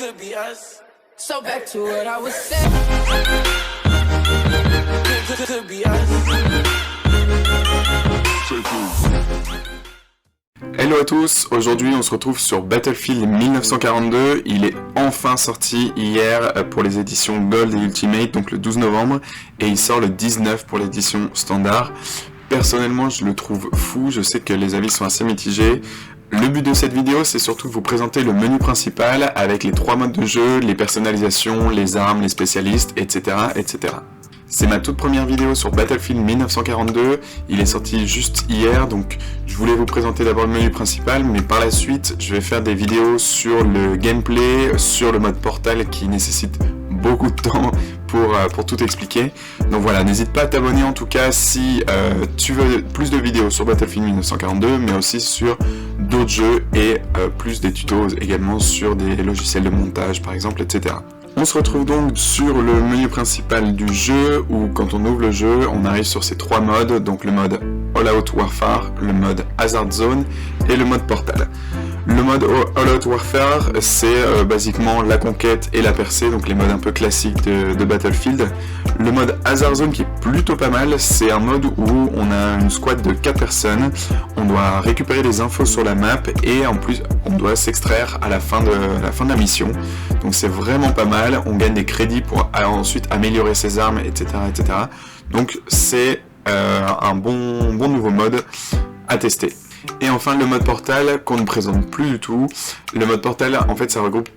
could be us. So back to what I was saying. Could be us. Hello à tous, aujourd'hui on se retrouve sur Battlefield 1942, il est enfin sorti hier pour les éditions Gold et Ultimate, donc le 12 novembre, et il sort le 19 pour l'édition standard. Personnellement je le trouve fou, je sais que les avis sont assez mitigés. Le but de cette vidéo c'est surtout de vous présenter le menu principal avec les 3 modes de jeu, les personnalisations, les armes, les spécialistes, etc. etc. C'est ma toute première vidéo sur Battlefield 1942, il est sorti juste hier, donc je voulais vous présenter d'abord le menu principal, mais par la suite je vais faire des vidéos sur le gameplay, sur le mode portal qui nécessite beaucoup de temps pour tout expliquer. Donc voilà, n'hésite pas à t'abonner en tout cas si tu veux plus de vidéos sur Battlefield 1942, mais aussi sur d'autres jeux et plus des tutos également sur des logiciels de montage par exemple, etc. On se retrouve donc sur le menu principal du jeu où quand on ouvre le jeu, on arrive sur ces 3 modes, donc le mode All Out Warfare, le mode Hazard Zone et le mode Portal. Le mode All Out Warfare, c'est basiquement la conquête et la percée, donc les modes un peu classiques de Battlefield. Le mode Hazard Zone qui est plutôt pas mal, c'est un mode où on a une squad de 4 personnes, on doit récupérer des infos sur la map et en plus on doit s'extraire à la fin de la mission. Donc c'est vraiment pas mal, on gagne des crédits pour ensuite améliorer ses armes, etc. etc. Donc c'est un bon nouveau mode à tester. Et enfin le mode portal qu'on ne présente plus du tout. Le mode portal en fait ça regroupe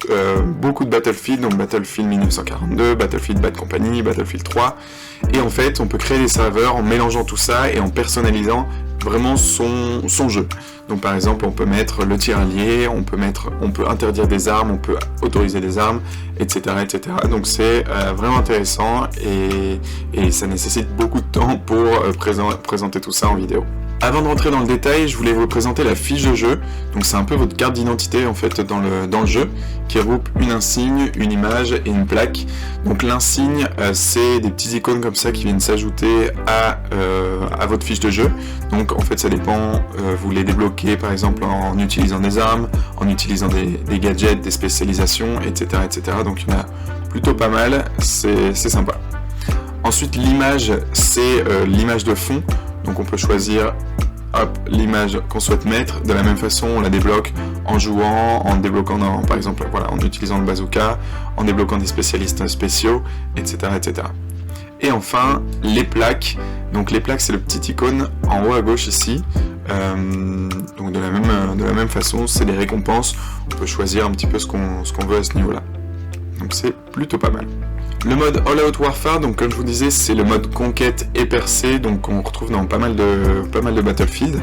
beaucoup de Battlefield, donc Battlefield 1942, Battlefield Bad Company, Battlefield 3. Et en fait on peut créer des serveurs en mélangeant tout ça et en personnalisant vraiment son jeu. Donc par exemple on peut mettre le tir allié, on peut interdire des armes, on peut autoriser des armes, etc. etc. Donc c'est vraiment intéressant et ça nécessite beaucoup de temps pour présenter tout ça en vidéo. Avant de rentrer dans le détail, je voulais vous présenter la fiche de jeu. Donc c'est un peu votre carte d'identité en fait dans le jeu, qui regroupe une insigne, une image et une plaque. Donc l'insigne, c'est des petits icônes comme ça qui viennent s'ajouter à votre fiche de jeu. Donc en fait ça dépend, vous les débloquez par exemple en utilisant des armes, en utilisant des gadgets, des spécialisations, etc. etc. Donc il y en a plutôt pas mal, c'est sympa. Ensuite l'image, c'est l'image de fond. Donc on peut choisir l'image qu'on souhaite mettre. De la même façon, on la débloque en jouant, en débloquant par exemple, voilà, en utilisant le bazooka, en débloquant des spécialistes spéciaux, etc., etc. Et enfin, les plaques. Donc les plaques, c'est le petit icône en haut à gauche ici. Donc de la même façon, c'est des récompenses. On peut choisir un petit peu ce qu'on veut à ce niveau-là. Donc c'est plutôt pas mal. Le mode All Out Warfare, donc comme je vous disais, c'est le mode conquête et percée, donc on retrouve dans pas mal de Battlefield.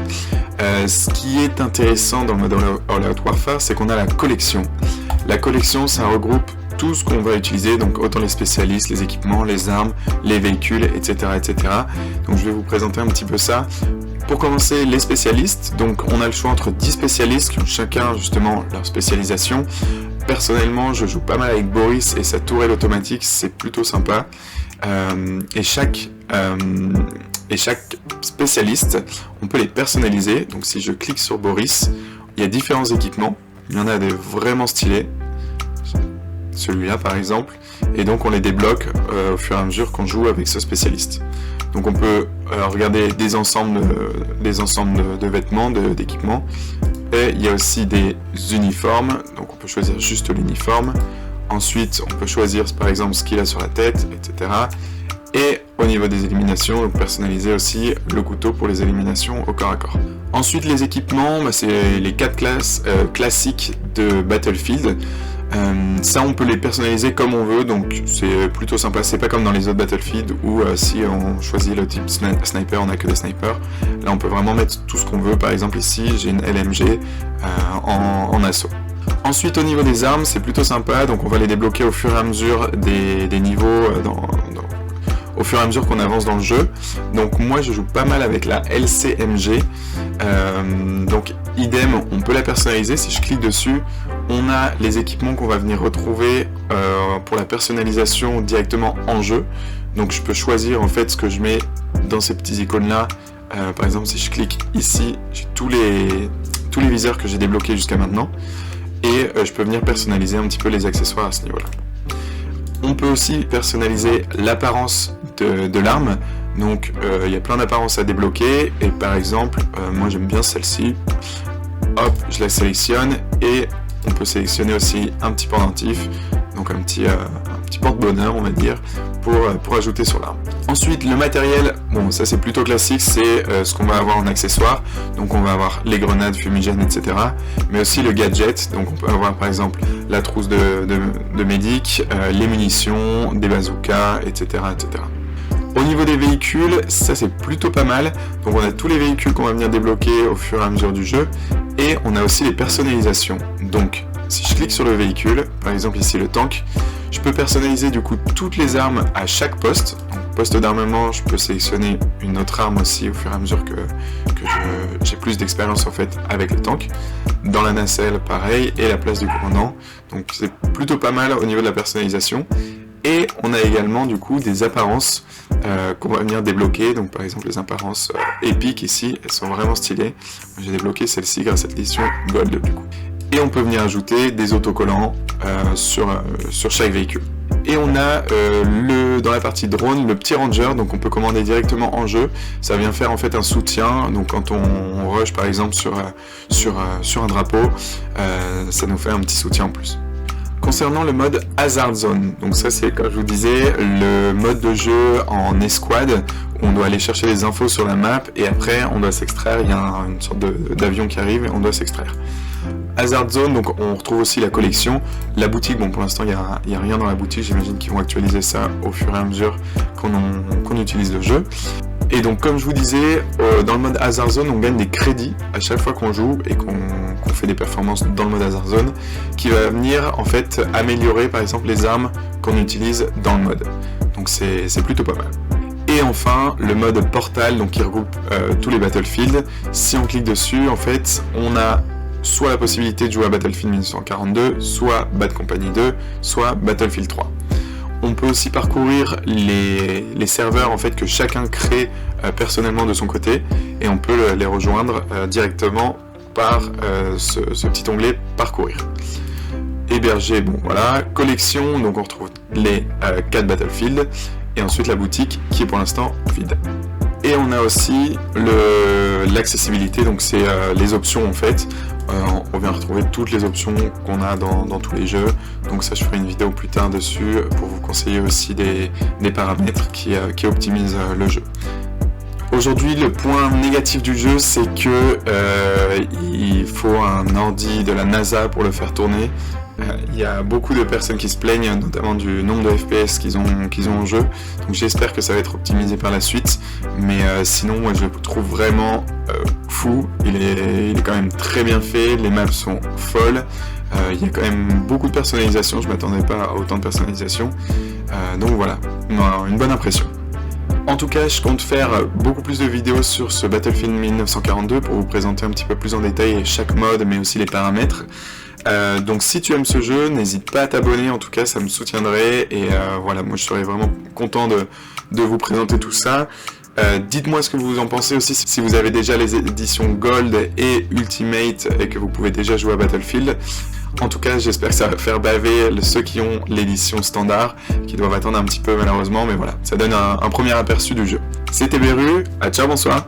Ce qui est intéressant dans le mode All Out Warfare, c'est qu'on a la collection. La collection, ça regroupe tout ce qu'on va utiliser, donc autant les spécialistes, les équipements, les armes, les véhicules, etc., etc. Donc je vais vous présenter un petit peu ça. Pour commencer, les spécialistes, donc on a le choix entre 10 spécialistes qui ont chacun justement leur spécialisation. Personnellement, je joue pas mal avec Boris et sa tourelle automatique, c'est plutôt sympa. Et chaque spécialiste, on peut les personnaliser. Donc si je clique sur Boris, il y a différents équipements. Il y en a des vraiment stylés. Celui-là par exemple. Et donc on les débloque au fur et à mesure qu'on joue avec ce spécialiste. Donc on peut regarder des ensembles de vêtements, d'équipements. Et il y a aussi des uniformes, donc on peut choisir juste l'uniforme. Ensuite, on peut choisir par exemple ce qu'il a sur la tête, etc. Et au niveau des éliminations, donc personnaliser aussi le couteau pour les éliminations au corps à corps. Ensuite, les équipements, c'est les 4 classes classiques de Battlefield. Ça on peut les personnaliser comme on veut, donc c'est plutôt sympa. C'est pas comme dans les autres Battlefield où si on choisit le type sniper, on a que des snipers. Là on peut vraiment mettre tout ce qu'on veut. Par exemple ici j'ai une LMG en assaut. Ensuite au niveau des armes c'est plutôt sympa, donc on va les débloquer au fur et à mesure des niveaux au fur et à mesure qu'on avance dans le jeu. Donc moi je joue pas mal avec la LCMG, donc idem, on peut la personnaliser. Si je clique dessus, on a les équipements qu'on va venir retrouver pour la personnalisation directement en jeu. Donc je peux choisir en fait ce que je mets dans ces petits icônes là. Par exemple si je clique ici, j'ai tous les viseurs que j'ai débloqués jusqu'à maintenant. et je peux venir personnaliser un petit peu les accessoires à ce niveau-là. On peut aussi personnaliser l'apparence de l'arme, donc il y a plein d'apparences à débloquer, et par exemple, moi j'aime bien celle-ci, hop, je la sélectionne, et on peut sélectionner aussi un petit pendentif, donc un petit porte-bonheur on va dire, pour ajouter sur l'arme. Ensuite le matériel, bon ça c'est plutôt classique, c'est ce qu'on va avoir en accessoire, donc on va avoir les grenades, fumigènes, etc. Mais aussi le gadget, donc on peut avoir par exemple la trousse de médic, les munitions, des bazookas, etc. etc. Au niveau des véhicules, ça c'est plutôt pas mal, donc on a tous les véhicules qu'on va venir débloquer au fur et à mesure du jeu, et on a aussi les personnalisations. Donc si je clique sur le véhicule, par exemple ici le tank, je peux personnaliser du coup toutes les armes à chaque poste. Donc, poste d'armement, je peux sélectionner une autre arme aussi au fur et à mesure que j'ai plus d'expérience en fait avec le tank. Dans la nacelle pareil, et la place du commandant, donc c'est plutôt pas mal au niveau de la personnalisation. Et on a également du coup des apparences qu'on va venir débloquer, donc par exemple les apparences épiques ici, elles sont vraiment stylées. J'ai débloqué celle-ci grâce à l'édition Gold du coup. Et on peut venir ajouter des autocollants sur chaque véhicule. Et on a dans la partie drone le petit ranger, donc on peut commander directement en jeu. Ça vient faire en fait un soutien, donc quand on rush par exemple sur un drapeau, ça nous fait un petit soutien en plus. Concernant le mode Hazard Zone, donc ça c'est comme je vous disais le mode de jeu en escouade où on doit aller chercher les infos sur la map et après on doit s'extraire, il y a une sorte d'avion qui arrive et on doit s'extraire. Hazard Zone, donc on retrouve aussi la collection, la boutique, bon pour l'instant il n'y a rien dans la boutique, j'imagine qu'ils vont actualiser ça au fur et à mesure qu'on utilise le jeu. Et donc comme je vous disais, dans le mode Hazard Zone, on gagne des crédits à chaque fois qu'on joue et qu'on fait des performances dans le mode Hazard Zone, qui va venir en fait améliorer par exemple les armes qu'on utilise dans le mode. Donc c'est plutôt pas mal. Et enfin le mode Portal, donc qui regroupe tous les Battlefield. Si on clique dessus, en fait, on a soit la possibilité de jouer à Battlefield 1942, soit Bad Company 2, soit Battlefield 3. On peut aussi parcourir les serveurs en fait que chacun crée personnellement de son côté et on peut les rejoindre directement par ce petit onglet parcourir. Héberger, bon voilà, collection, donc on retrouve les 4 Battlefield et ensuite la boutique qui est pour l'instant vide. Et on a aussi l'accessibilité, donc c'est les options en fait. On vient retrouver toutes les options qu'on a dans tous les jeux. Donc ça je ferai une vidéo plus tard dessus pour vous conseiller aussi des paramètres qui optimisent le jeu. Aujourd'hui le point négatif du jeu c'est que il faut un ordi de la NASA pour le faire tourner. Il y a beaucoup de personnes qui se plaignent notamment du nombre de FPS qu'ils ont en jeu, donc j'espère que ça va être optimisé par la suite, mais sinon moi je le trouve vraiment fou, il est quand même très bien fait, les maps sont folles, il y a quand même beaucoup de personnalisation, je m'attendais pas à autant de personnalisation, donc voilà, une bonne impression. En tout cas, je compte faire beaucoup plus de vidéos sur ce Battlefield 1942 pour vous présenter un petit peu plus en détail chaque mode, mais aussi les paramètres. Donc si tu aimes ce jeu, n'hésite pas à t'abonner, en tout cas ça me soutiendrait et voilà, moi je serais vraiment content de vous présenter tout ça. Dites-moi ce que vous en pensez aussi, si vous avez déjà les éditions Gold et Ultimate et que vous pouvez déjà jouer à Battlefield. En tout cas, j'espère que ça va faire baver ceux qui ont l'édition standard, qui doivent attendre un petit peu malheureusement, mais voilà, ça donne un premier aperçu du jeu. C'était Beru, ciao, bonsoir.